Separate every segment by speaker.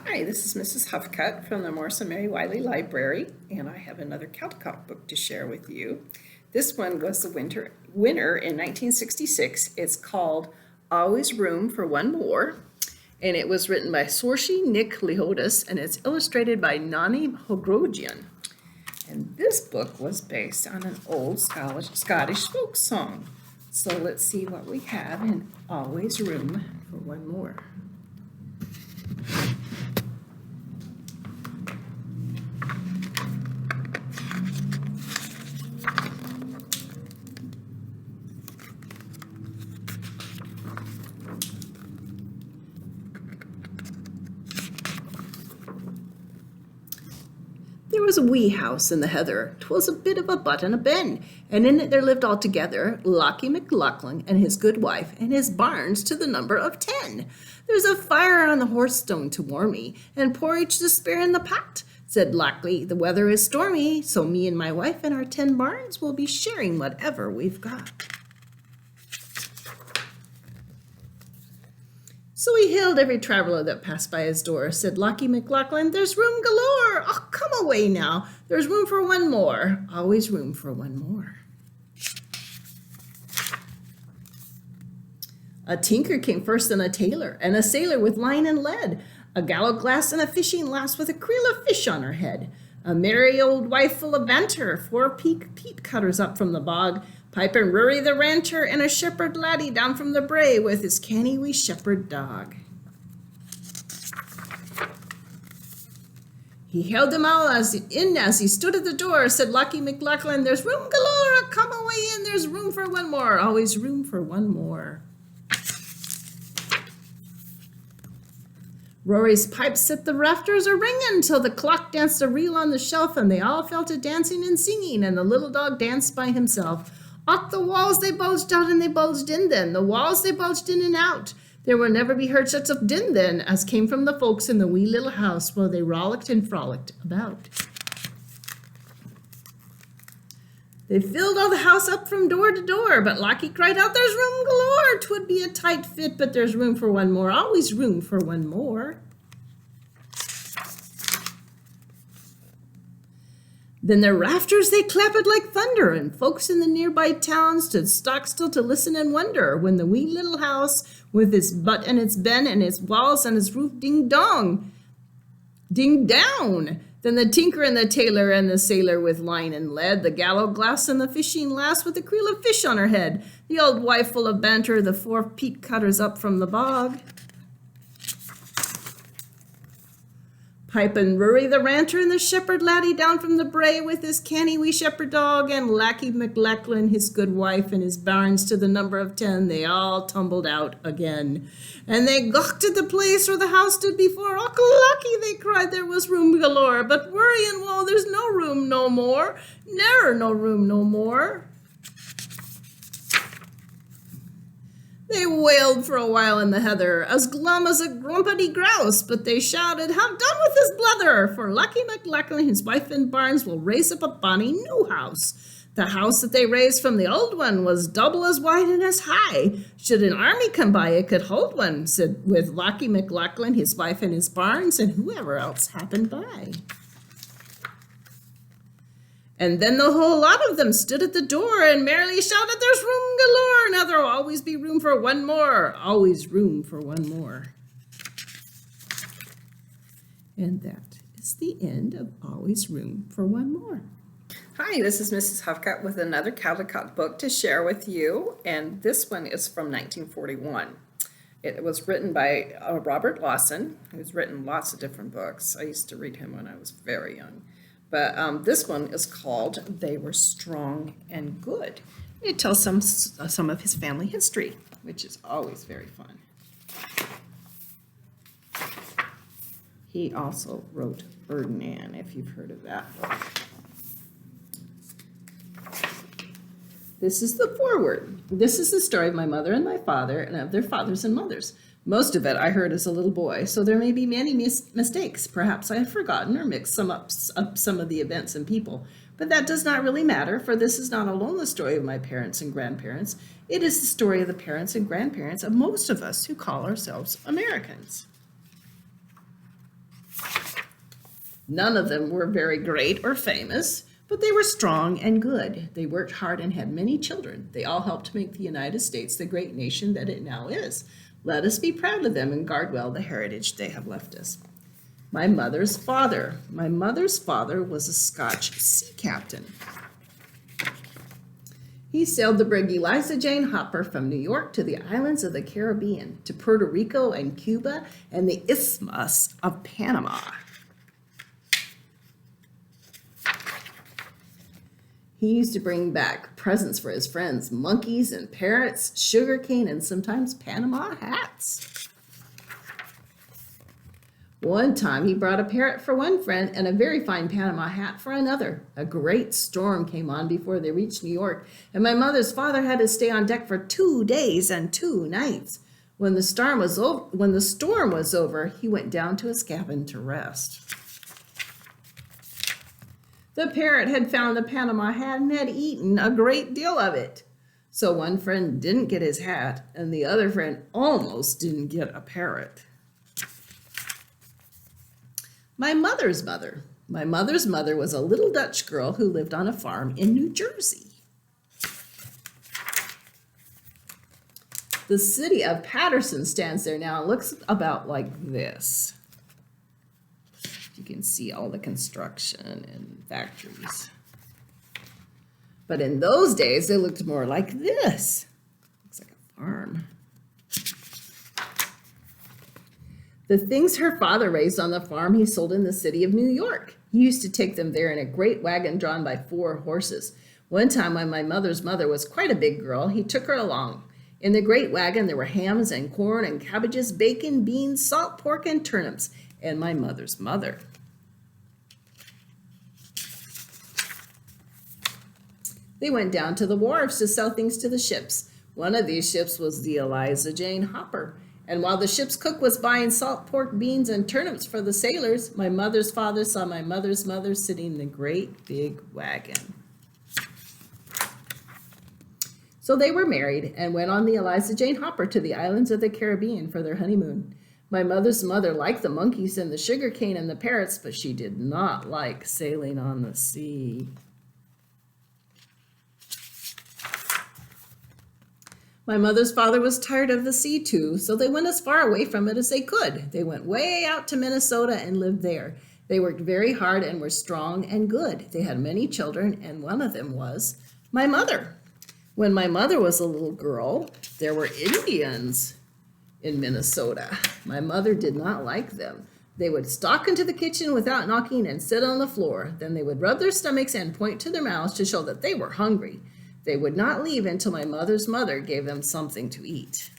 Speaker 1: Hi, this is Mrs. Huffcutt from the Morrison Mary Wiley Library, and I have another Caldecott book to share with you. This one was the winner in 1966. It's called Always Room for One More, and it was written by Sorshi Nick Leotis, and it's illustrated by Nani Hogrogian. And this book was based on an old Scottish folk song. So let's see what we have in Always Room for One More. There was a wee house in the heather, 'twas a bit of a butt and a ben, and in it there lived altogether Lockie McLaughlin and his good wife, and his barns to the number of 10. There's a fire on the horse stone to warm me, and porridge to spare in the pot. Said Lockley, the weather is stormy, so me and my wife and our 10 barns will be sharing whatever we've got. So he hailed every traveler that passed by his door. Said Lockie McLaughlin, there's room galore. Oh, come away now. There's room for one more. Always room for one more. A tinker came first and a tailor, and a sailor with line and lead, a gallow glass and a fishing lass with a creel of fish on her head, a merry old wife full of banter, 4 peat cutters up from the bog, Pipe and Rory the ranter, and a shepherd laddie down from the brae with his canny wee shepherd dog. He hailed them all as he stood at the door. Said Lockie McLaughlin, there's room galore, come away in, there's room for one more, always room for one more. Rory's pipe set the rafters a-ringing till the clock danced a reel on the shelf, and they all fell to dancing and singing, and the little dog danced by himself. Off the walls they bulged out and they bulged in then, the walls they bulged in and out. There will never be heard such of din then as came from the folks in the wee little house where they rollicked and frolicked about. They filled all the house up from door to door, but Lockie cried out, there's room galore. 'Twould be a tight fit, but there's room for one more, always room for one more. Then the rafters they clapped like thunder, and folks in the nearby town stood stock still to listen and wonder, when the wee little house, with its butt and its ben and its walls and its roof ding down. Then the tinker and the tailor and the sailor with line and lead, the gallow glass and the fishing lass with a creel of fish on her head, the old wife full of banter, the 4 peat cutters up from the bog, Pipe and Rory the ranter, and the shepherd laddie down from the brae with his canny wee shepherd dog, and Lockie McLaughlin, his good wife, and his barns to the number of 10, they all tumbled out again. And they gawked at the place where the house stood before. Uncle Lockie, they cried, there was room galore, but worry and woe, there's no room no more, ne'er no room no more. They wailed for a while in the heather, as glum as a grumpety grouse, but they shouted, have done with this blether, for Lockie McLaughlin, his wife and barns, will raise up a bonny new house. The house that they raised from the old one was double as wide and as high. Should an army come by, it could hold one, said with Lockie McLaughlin, his wife and his barns, and whoever else happened by. And then the whole lot of them stood at the door and merrily shouted, there's room galore, now there'll always be room for one more, always room for one more. And that is the end of Always Room for One More. Hi, this is Mrs. Huffcutt with another Caldecott book to share with you, and this one is from 1941. It was written by Robert Lawson, who's written lots of different books. I used to read him when I was very young. But this one is called They Were Strong and Good. It tells some of his family history, which is always very fun. He also wrote Ferdinand, if you've heard of that book. This is the foreword. This is the story of my mother and my father and of their fathers and mothers. Most of it I heard as a little boy, so there may be many mistakes. Perhaps I have forgotten or mixed up some of the events and people. But that does not really matter, for this is not alone the story of my parents and grandparents. It is the story of the parents and grandparents of most of us who call ourselves Americans. None of them were very great or famous, but they were strong and good. They worked hard and had many children. They all helped make the United States the great nation that it now is. Let us be proud of them and guard well the heritage they have left us. My mother's father. My mother's father was a Scotch sea captain. He sailed the brig Eliza Jane Hopper from New York to the islands of the Caribbean, to Puerto Rico and Cuba and the Isthmus of Panama. He used to bring back presents for his friends, monkeys and parrots, sugarcane, and sometimes Panama hats. One time he brought a parrot for one friend and a very fine Panama hat for another. A great storm came on before they reached New York, and my mother's father had to stay on deck for 2 days and 2 nights. When the storm was over, he went down to his cabin to rest. The parrot had found the Panama hat and had eaten a great deal of it. So one friend didn't get his hat, and the other friend almost didn't get a parrot. My mother's mother. My mother's mother was a little Dutch girl who lived on a farm in New Jersey. The city of Paterson stands there now. It looks about like this. You can see all the construction and factories. But in those days, it looked more like this. Looks like a farm. The things her father raised on the farm he sold in the city of New York. He used to take them there in a great wagon drawn by 4 horses. One time when my mother's mother was quite a big girl, he took her along. In the great wagon there were hams and corn and cabbages, bacon, beans, salt pork, and turnips, and my mother's mother. They went down to the wharves to sell things to the ships. One of these ships was the Eliza Jane Hopper. And while the ship's cook was buying salt pork, beans, and turnips for the sailors, my mother's father saw my mother's mother sitting in the great big wagon. So they were married and went on the Eliza Jane Hopper to the islands of the Caribbean for their honeymoon. My mother's mother liked the monkeys and the sugarcane and the parrots, but she did not like sailing on the sea. My mother's father was tired of the sea too, so they went as far away from it as they could. They went way out to Minnesota and lived there. They worked very hard and were strong and good. They had many children, and one of them was my mother. When my mother was a little girl, there were Indians in Minnesota. My mother did not like them. They would stalk into the kitchen without knocking and sit on the floor. Then they would rub their stomachs and point to their mouths to show that they were hungry. They would not leave until my mother's mother gave them something to eat.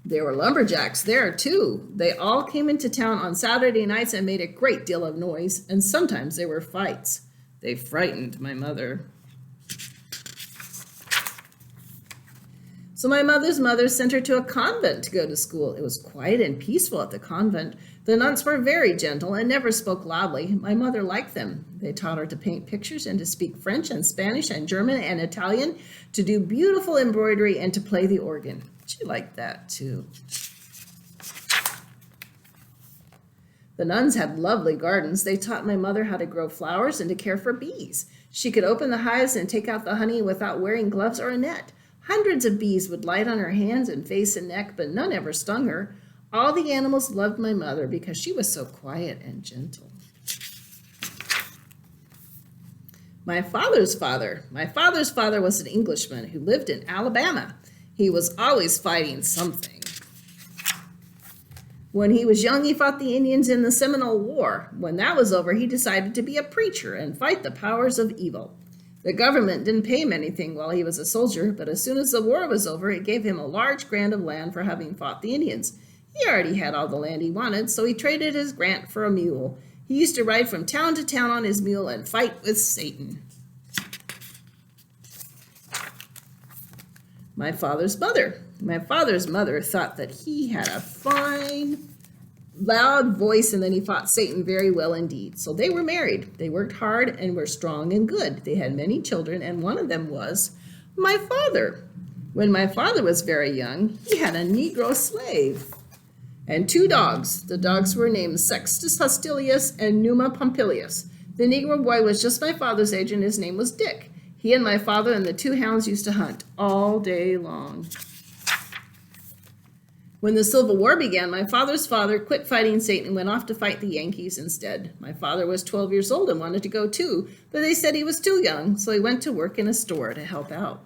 Speaker 1: There were lumberjacks there too. They all came into town on Saturday nights and made a great deal of noise, and sometimes there were fights. They frightened my mother. So my mother's mother sent her to a convent to go to school. It was quiet and peaceful at the convent. The nuns were very gentle and never spoke loudly. My mother liked them. They taught her to paint pictures and to speak French and Spanish and German and Italian, to do beautiful embroidery and to play the organ. She liked that too. The nuns had lovely gardens. They taught my mother how to grow flowers and to care for bees. She could open the hives and take out the honey without wearing gloves or a net. Hundreds of bees would light on her hands and face and neck, but none ever stung her. All the animals loved my mother because she was so quiet and gentle. My father's father was an Englishman who lived in Alabama. He was always fighting something. When he was young, he fought the Indians in the Seminole War. When that was over, he decided to be a preacher and fight the powers of evil. The government didn't pay him anything while he was a soldier, but as soon as the war was over, it gave him a large grant of land for having fought the Indians. He already had all the land he wanted, so he traded his grant for a mule. He used to ride from town to town on his mule and fight with Satan. My father's mother. My father's mother thought that he had a fine, loud voice, and then he fought Satan very well indeed. So they were married. They worked hard and were strong and good. They had many children, and one of them was my father. When my father was very young, he had a Negro slave. and 2 dogs. The dogs were named Sextus Hostilius and Numa Pompilius. The Negro boy was just my father's age, and his name was Dick. He and my father and the 2 hounds used to hunt all day long. When the Civil War began, my father's father quit fighting Satan and went off to fight the Yankees instead. My father was 12 years old and wanted to go too, but they said he was too young, so he went to work in a store to help out.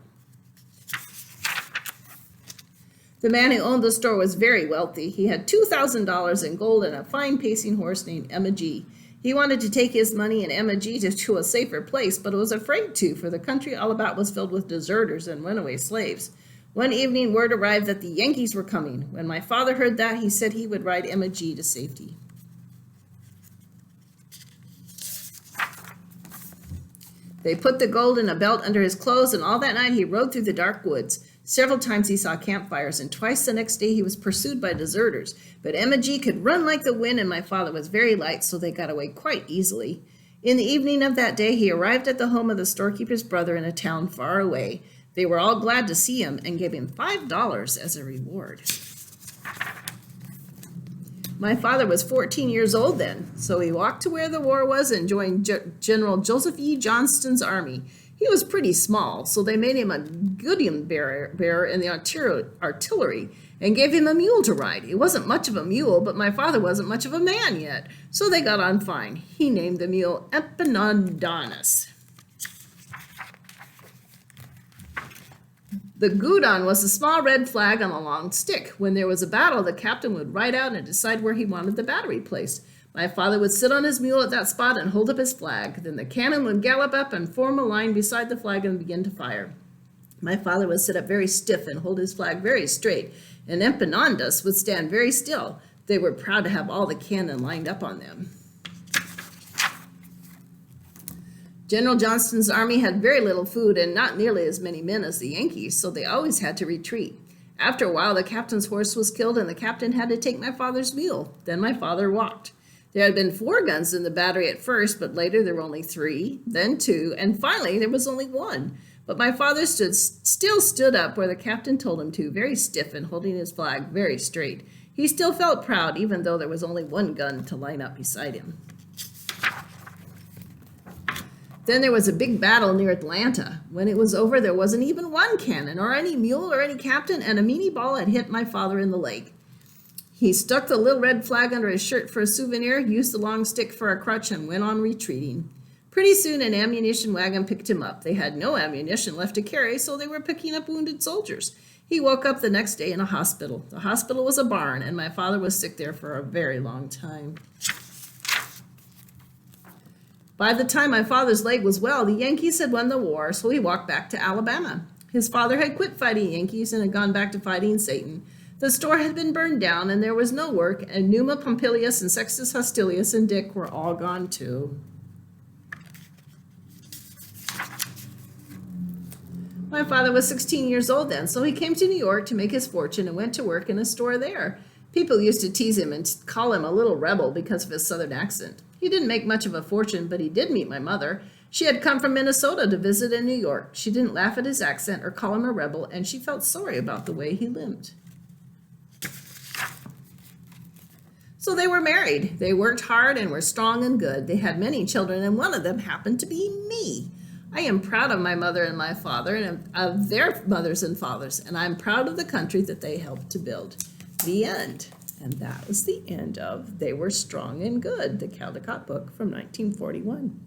Speaker 1: The man who owned the store was very wealthy. He had $2,000 in gold and a fine pacing horse named Emma G. He wanted to take his money and Emma G to a safer place, but was afraid to, for the country all about was filled with deserters and runaway slaves. One evening, word arrived that the Yankees were coming. When my father heard that, he said he would ride Emma G to safety. They put the gold in a belt under his clothes, and all that night he rode through the dark woods. Several times he saw campfires, and twice the next day he was pursued by deserters. But Emma G could run like the wind, and my father was very light, so they got away quite easily. In the evening of that day, he arrived at the home of the storekeeper's brother in a town far away. They were all glad to see him and gave him $5 as a reward. My father was 14 years old then, so he walked to where the war was and joined General Joseph E. Johnston's army. He was pretty small, so they made him a Goodian bearer in the artillery and gave him a mule to ride. He wasn't much of a mule, but my father wasn't much of a man yet, so they got on fine. He named the mule Epaminondas. The guidon was a small red flag on a long stick. When there was a battle, the captain would ride out and decide where he wanted the battery placed. My father would sit on his mule at that spot and hold up his flag. Then the cannon would gallop up and form a line beside the flag and begin to fire. My father would sit up very stiff and hold his flag very straight, and Epaminondas would stand very still. They were proud to have all the cannon lined up on them. General Johnston's army had very little food and not nearly as many men as the Yankees, so they always had to retreat. After a while, the captain's horse was killed, and the captain had to take my father's mule. Then my father walked. There had been 4 guns in the battery at first, but later there were only 3, then 2, and finally there was only 1. But my father still stood up where the captain told him to, very stiff and holding his flag very straight. He still felt proud, even though there was only 1 gun to line up beside him. Then there was a big battle near Atlanta. When it was over, there wasn't even 1 cannon or any mule or any captain, and a meanie ball had hit my father in the leg. He stuck the little red flag under his shirt for a souvenir, used the long stick for a crutch, and went on retreating. Pretty soon an ammunition wagon picked him up. They had no ammunition left to carry, so they were picking up wounded soldiers. He woke up the next day in a hospital. The hospital was a barn, and my father was sick there for a very long time. By the time my father's leg was well, the Yankees had won the war, so he walked back to Alabama. His father had quit fighting Yankees and had gone back to fighting Satan. The store had been burned down, and there was no work, and Numa Pompilius and Sextus Hostilius and Dick were all gone too. My father was 16 years old then, so he came to New York to make his fortune and went to work in a store there. People used to tease him and call him a little rebel because of his southern accent. He didn't make much of a fortune, but he did meet my mother. She had come from Minnesota to visit in New York. She didn't laugh at his accent or call him a rebel, and she felt sorry about the way he lived. So they were married. They worked hard and were strong and good. They had many children, and one of them happened to be me. I am proud of my mother and my father and of their mothers and fathers, and I'm proud of the country that they helped to build. The end. And that was the end of They Were Strong and Good, the Caldecott book from 1941.